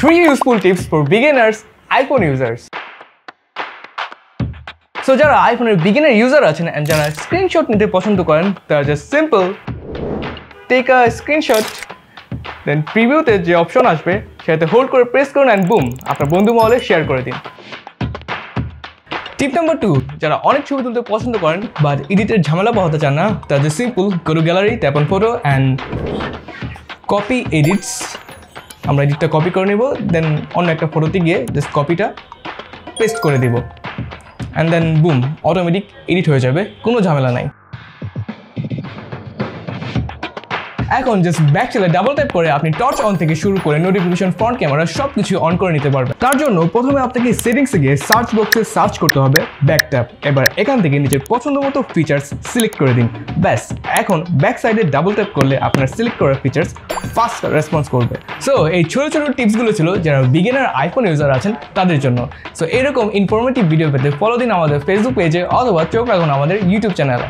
3 useful tips for beginners iPhone users. So যারা আইফোনের beginner user আছেন এন্ড যারা স্ক্রিনশট নিতে পছন্দ করেন তারা just simple take a screenshot দেন প্রিভিউতে যে অপশন আসবে সেটাতে হোল্ড করে প্রেস করুন এন্ড বুম আপনার বন্ধু মহলে শেয়ার করে দিন। টিপ নাম্বার 2, যারা অনেক ছবি তুলতে পছন্দ করেন বাট এডিটের ঝামেলা পোহাতে চান না তাদের simple go to gallery, tap on photo and copy edits. আমরা এডিটটা কপি করে নেব, দেন অন্য একটা ফটোতে গিয়ে জাস্ট কপিটা পেস্ট করে দিব and then boom automatic edit হয়ে যাবে, কোনো ঝামেলা নাই। এখন জাস্ট ব্যাক চলে ডাবল ট্যাপ করে আপনি টর্চ অন থেকে শুরু করে নোটিফিকেশন, ফ্রন্ট ক্যামেরা সব কিছু অন করে নিতে পারবেন। তার জন্য প্রথমে আপনাকে সেটিংসে গিয়ে সার্চ বক্সে সার্চ করতে হবে ব্যাক ট্যাপ। এবার এখান থেকে নিজের পছন্দ মতো ফিচার্স সিলেক্ট করে দিন, ব্যাস। এখন ব্যাক সাইডে ডাবল ট্যাপ করলে আপনার সিলেক্ট করা ফিচার্স ফাস্ট রেসপন্স করবে। সো এই ছোটো ছোটো টিপসগুলো ছিল যারা বিগিনার আইফোন ইউজার আছেন তাদের জন্য। সো এরকম ইনফরমেটিভ ভিডিও পেতে ফলো দিন আমাদের ফেসবুক পেজে অথবা চোখ রাখুন আমাদের ইউটিউব চ্যানেলে।